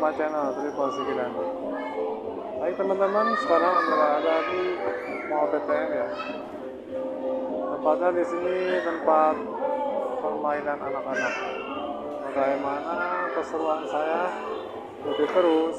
my channel Terimakasih kidan. Baik teman-teman, sekarang berada di mall BTM ya. Tempatnya di sini tempat permainan anak-anak. Bagaimana keseruan saya? Ikuti terus.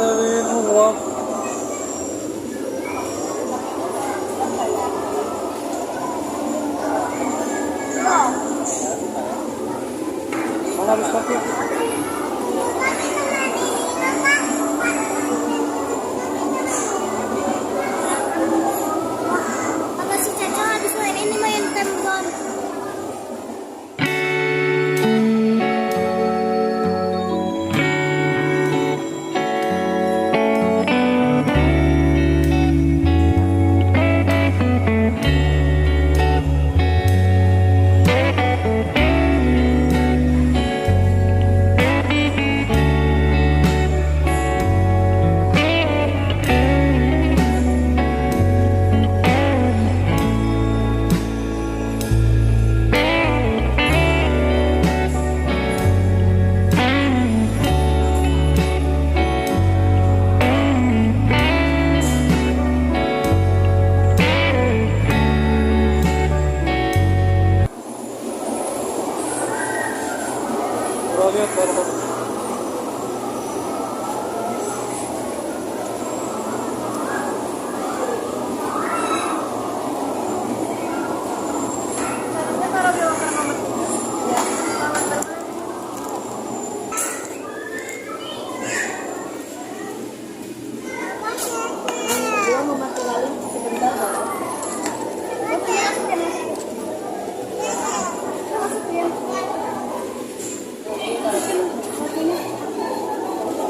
dari vlog. Mana habis kopi? Apa si Caca habis main ini main tembak. Bro, lihat baru. Dia mau mati lagi sebentar baru. Oke, masukin.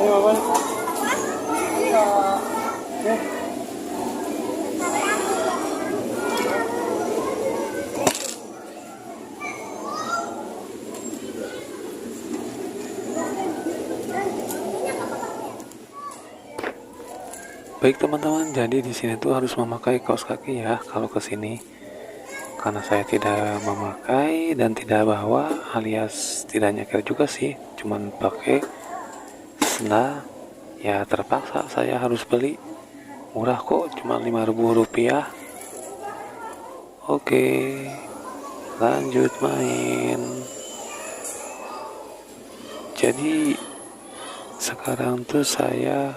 Ayo, Bang. Ya. Baik teman-teman, jadi di sini tuh harus memakai kaos kaki ya kalau ke sini. Karena saya tidak memakai dan tidak bawa, alias tidak nyeker juga sih, cuman pakai sendal. Ya terpaksa saya harus beli. Murah kok, cuma Rp5.000. Oke, lanjut main. Jadi sekarang tuh saya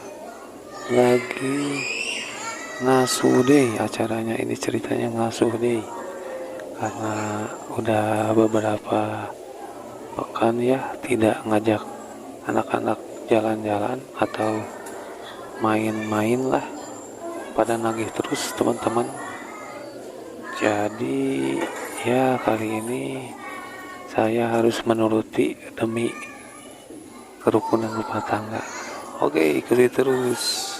lagi ngasuh deh, acaranya ini ceritanya ngasuh deh, karena udah beberapa pekan ya tidak ngajak anak-anak jalan-jalan atau main-main lah, pada nagih terus teman-teman. Jadi ya kali ini saya harus menuruti demi kerukunan rumah tangga. Oke, ikuti terus.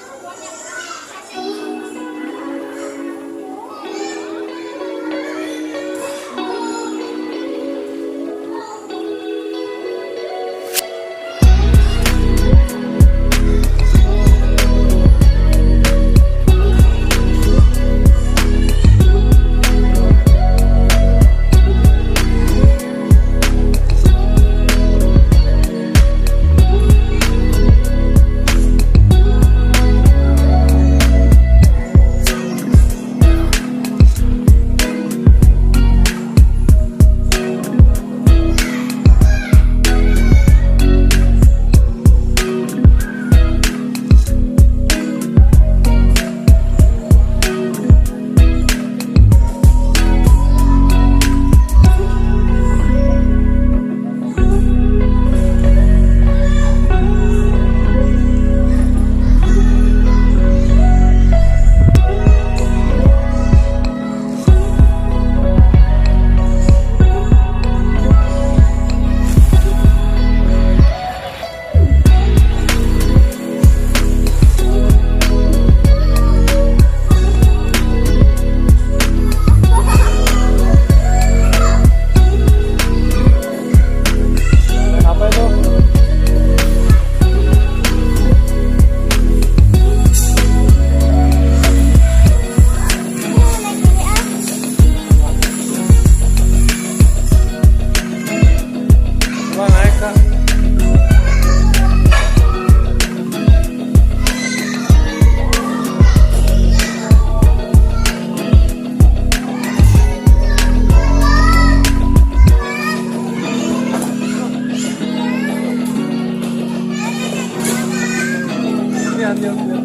dia biar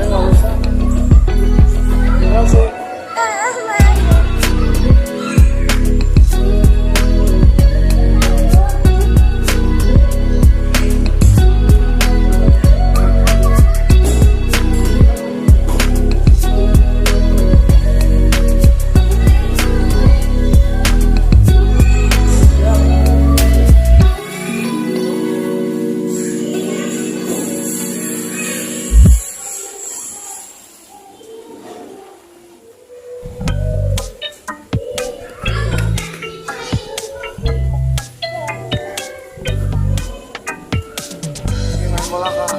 nggak usah. Tinggal sih. Bola kak.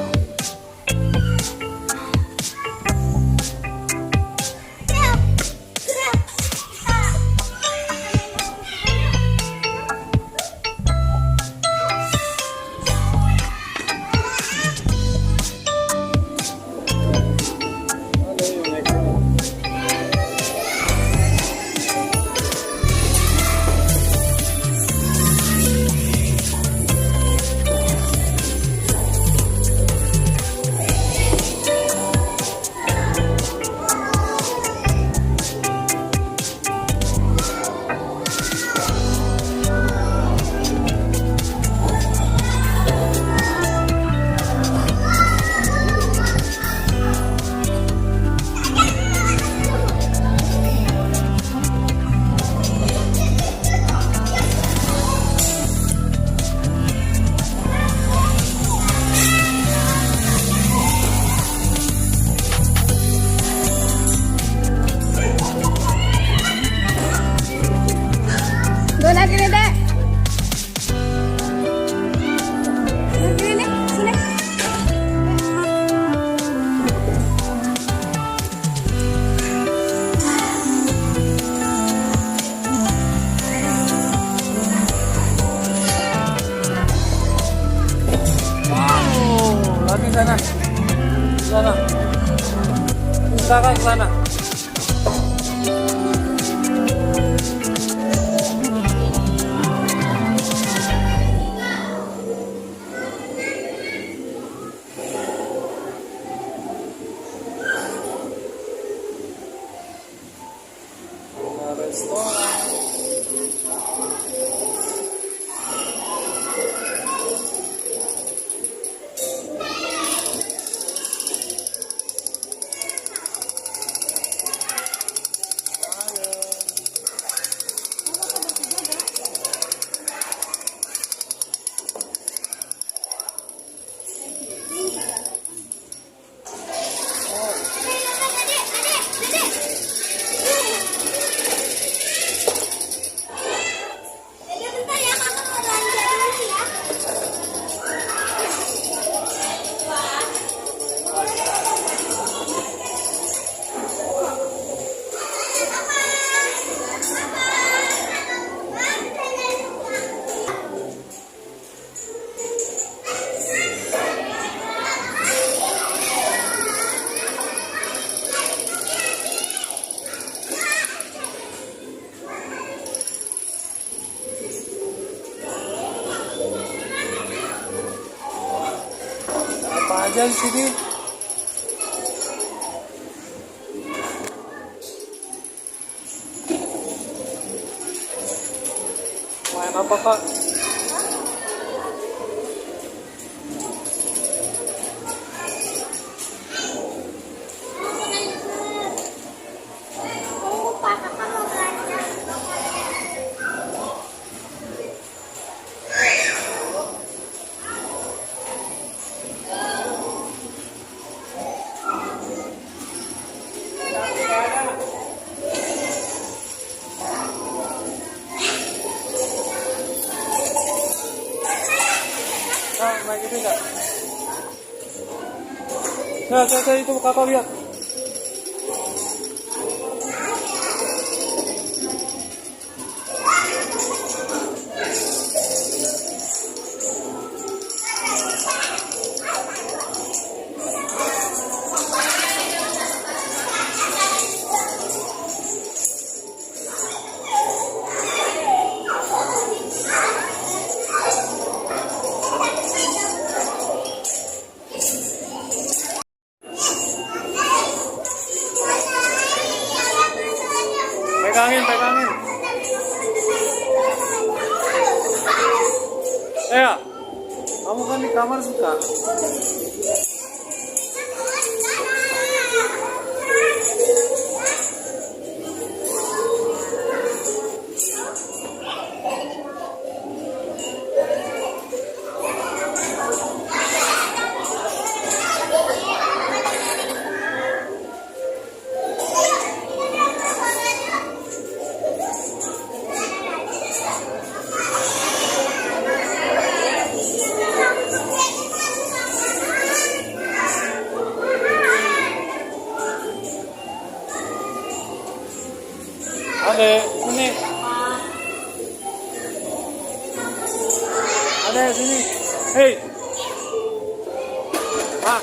Donat ini dek. Ini sini. Wow, lagi sana. Sana. Usahakan ke sana. Aja di sini. Main apa kak? Naik itu enggak? Nah, itu kakak lihat. Pegangin, pegangin. Ya, kamu kan di kamar suka. Adek, sini. Adek, sini. Hei. Ah.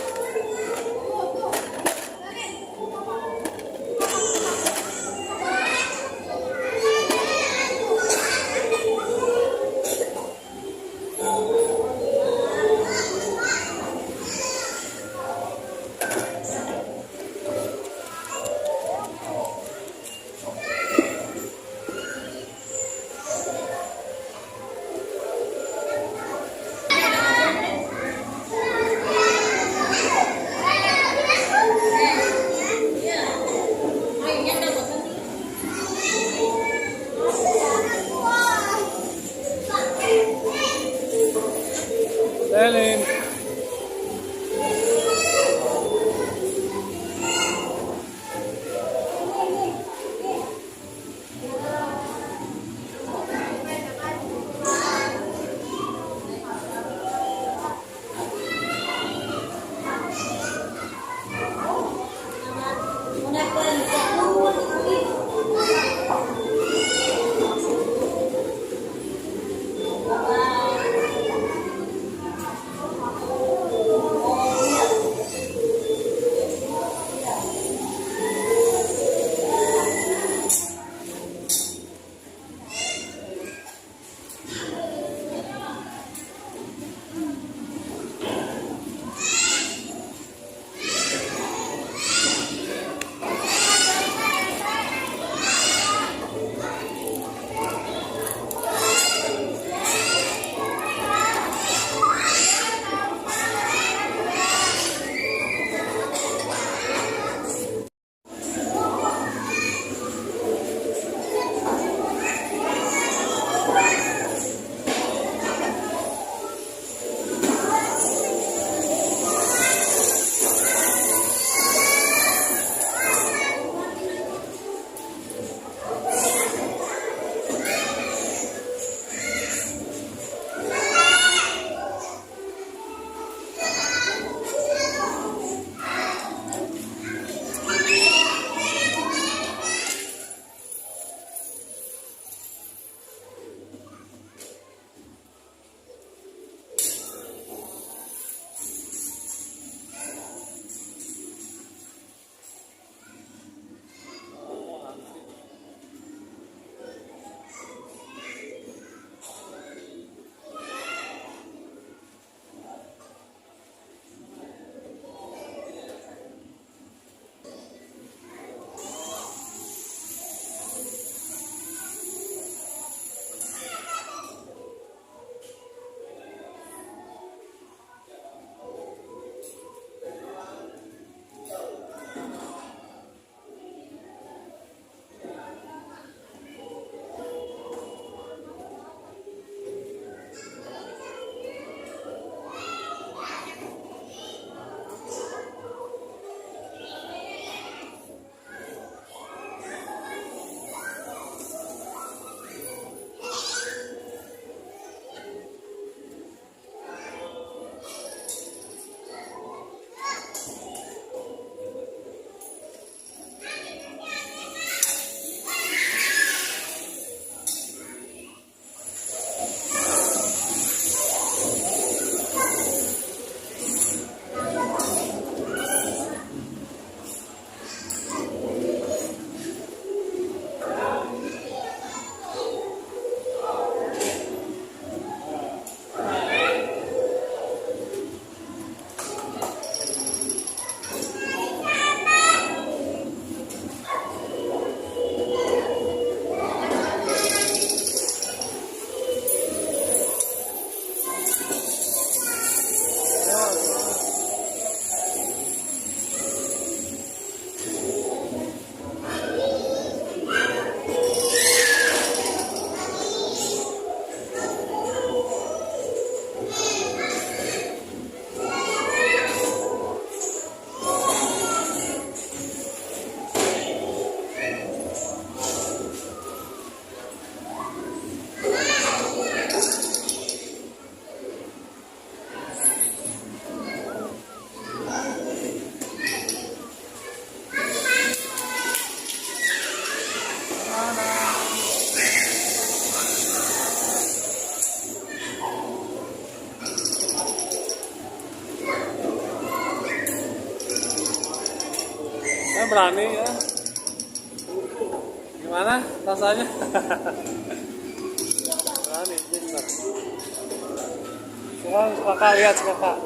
Selin. berani ya. Gimana rasanya? Berani, bener. Sekarang kakak lihat kakak.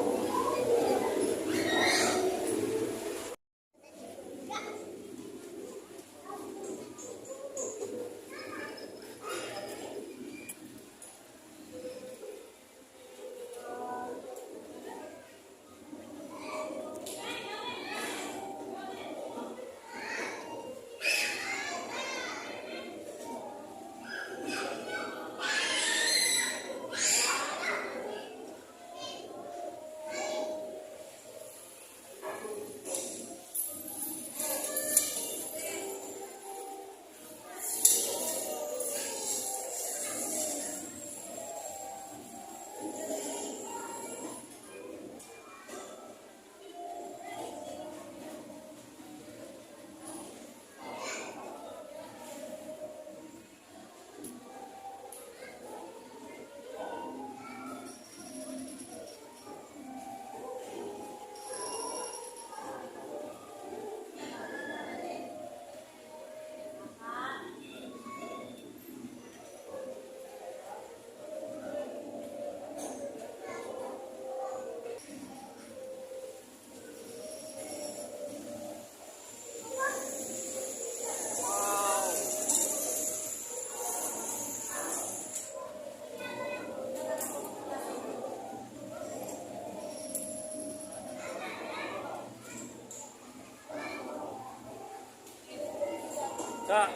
Kak,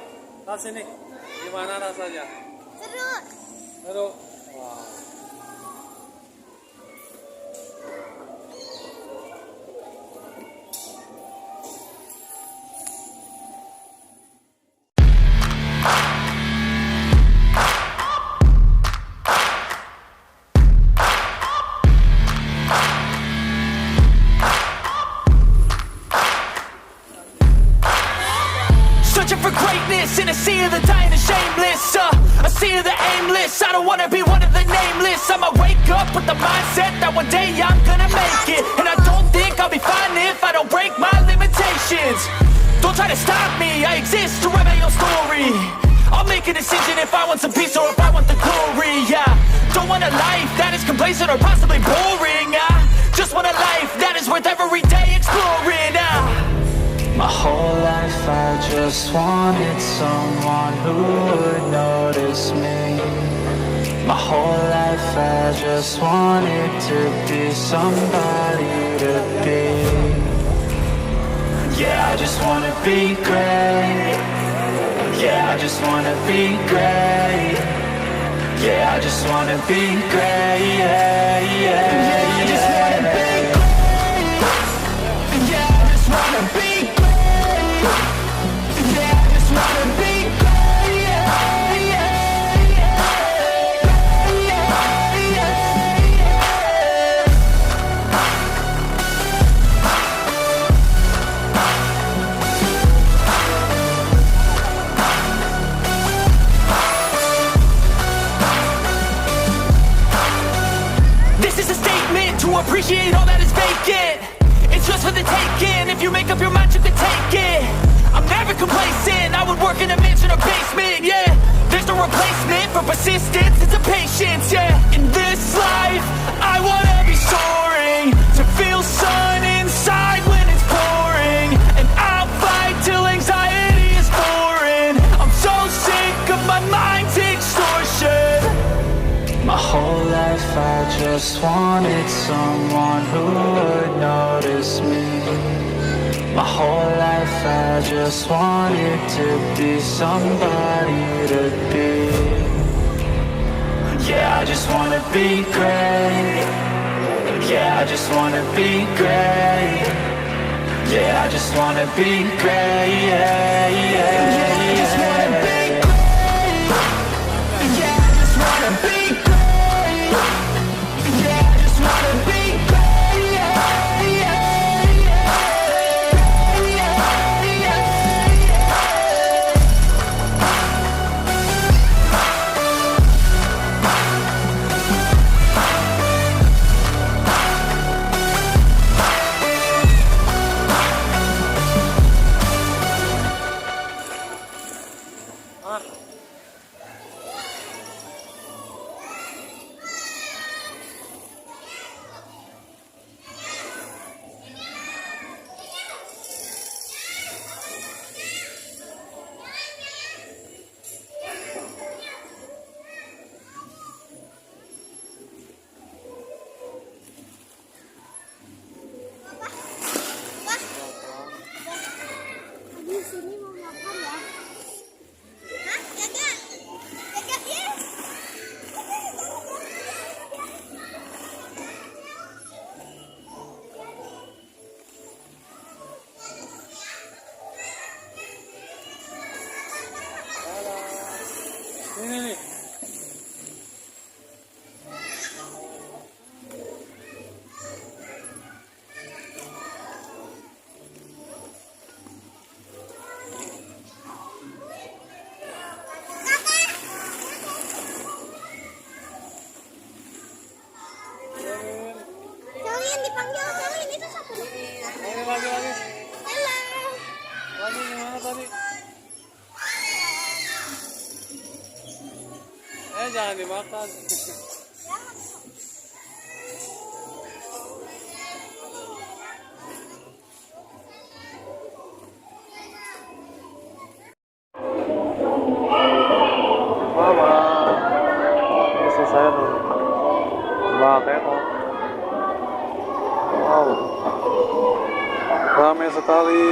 tas ini gimana rasanya? Seru. Seru. Wah. Searching for greatness in a sea of the dying and shameless, a sea of the aimless. I don't wanna be one of the nameless. I'ma wake up with the mindset that one day I'm gonna make it. And I don't think I'll be fine if I don't break my limitations. Don't try to stop me, I exist to write my own story. I'll make a decision if I want some peace or if I want the glory, yeah. Don't want a life that is complacent or possibly boring, I just want a life that is worth every day exploring, My whole life I just wanted someone who would notice me. My whole life I just wanted to be somebody to be. Yeah, I just wanna be great. Yeah, I just wanna be great. Yeah, I just wanna be great. Yeah, yeah, yeah, I just wanna be great. Yeah, I just wanna be great. Yeah, I just wanna be great. Yeah, yeah, yeah, yeah, yeah. This is a statement to appreciate all that is vacant. It's just for the taking. If you make up your mind, you can take it. I'm never complacent. I would work in a mansion or basement, yeah. There's no replacement for persistence. It's a patience, yeah. In this life, I wanna be soaring, to feel sun inside when it's pouring. And I'll fight till anxiety is foreign. I'm so sick of my mind's extortion. My whole life I just wanted someone who would notice me. My whole life I just wanted to be somebody to be. Yeah, I just wanna be great. Yeah, I just wanna be great. Yeah, I just wanna be great. Yeah, yeah, yeah, I just wanna be great. Yeah, I just wanna be great. Yeah, I just wanna be great. Yeah, yeah. kesini mau makan ya. Hah? Jaga. Jaga ya. Ini nih. Kalian dipanggil kalian itu siapa? Lagi. Halo. Lagi gimana tadi? Jangan dimakan. Mama, ini selesai tuh. Baik kok. Wow, ramai sekali.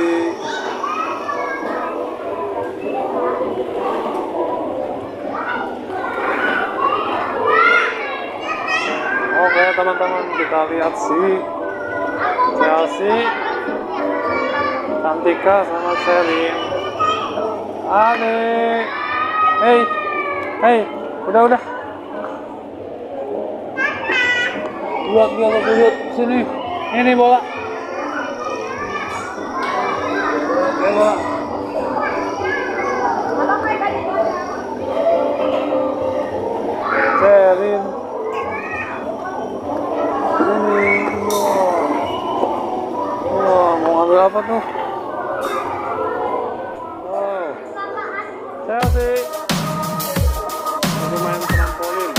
Oke teman-teman, kita lihat sih Chelsea, Cantika sama Selin. Ane, hey, udah. Lihat sini. Ini bola. Bola. Selin. Wah, mau ngambil apa tuh? Wow, Chelsea. Lagi main trampolin.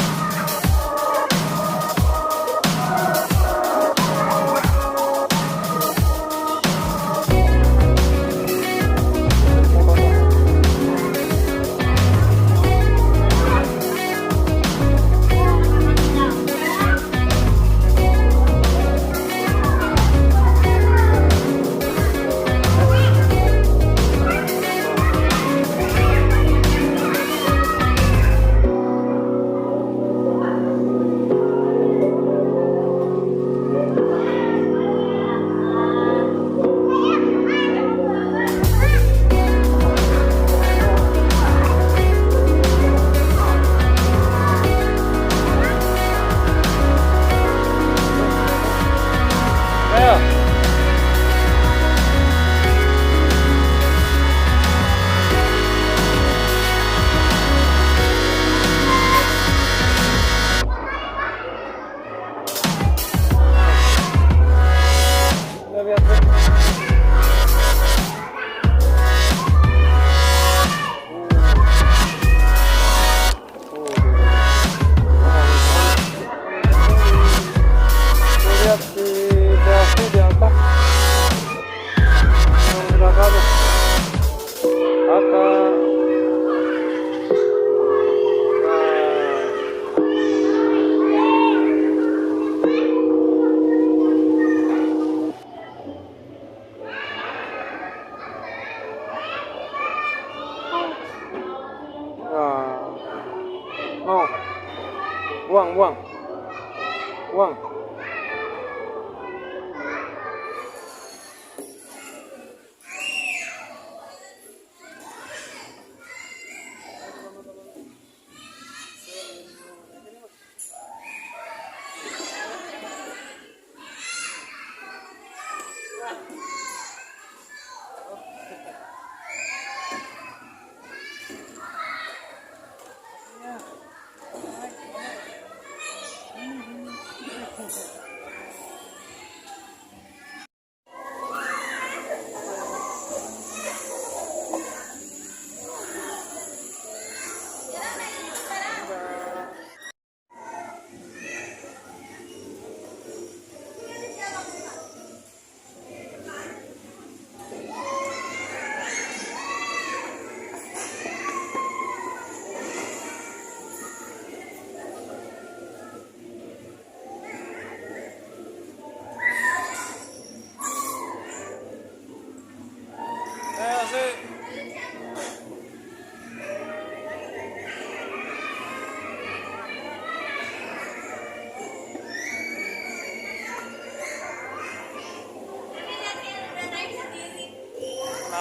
Buang.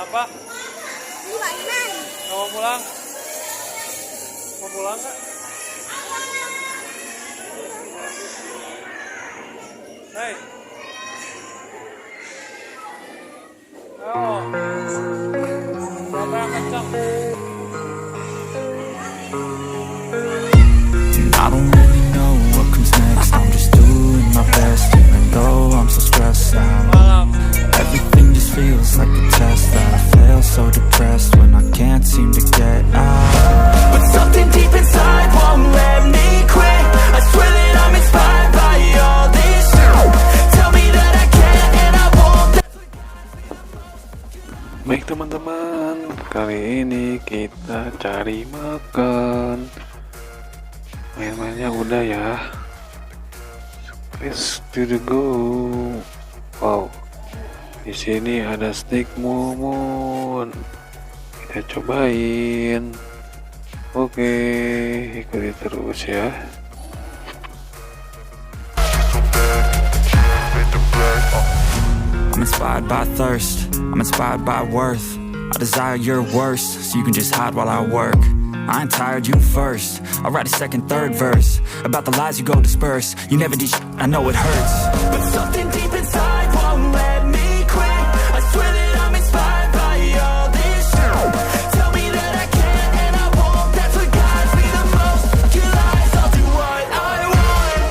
Apa? Ini mainan. Nggak mau pulang? Mau pulang nggak? Hei. Ayo. Siapa yang kencang? I don't really know what comes next. I'm just doing my best, even though I'm so stressed out. Malam. Everything just feels like a test that I fail, so depressed when I can't seem to get out. But something deep inside won't let me quit. I swear that I'm inspired by all this shit. Tell me that I can and I won't. Baik teman-teman, kali ini kita cari makan. Main-mainnya udah ya. Let's do the go. Wow, di sini ada steak moen. Kita cobain. Oke, ikuti terus ya. I'm inspired by thirst, I'm inspired by worth. I desire your worst, so you can just hide while I work. I ain't tired, you first. I'll write a second, third verse about the lies you go disperse. You never did shit, I know it hurts, but something deep inside won't let me quit. I swear that I'm inspired by all this shit. Tell me that I can and I won't. That's what guides me the most. Your lies, I'll do what I want.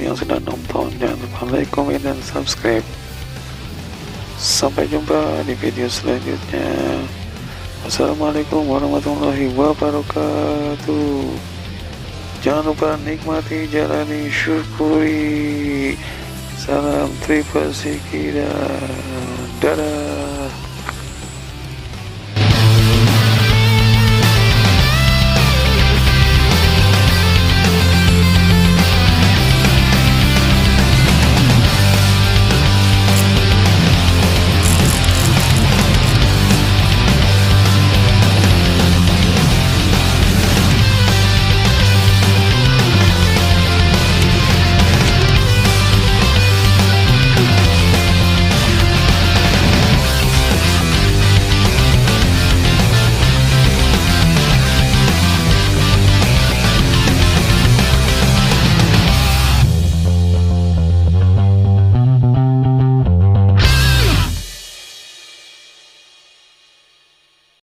yang sedang nonton. Jangan lupa like, komen, dan subscribe. Sampai jumpa di video selanjutnya. Assalamualaikum warahmatullahi wabarakatuh. Jangan lupa nikmati, jalani, syukuri. Salam terimakasih, kidan. Dadah.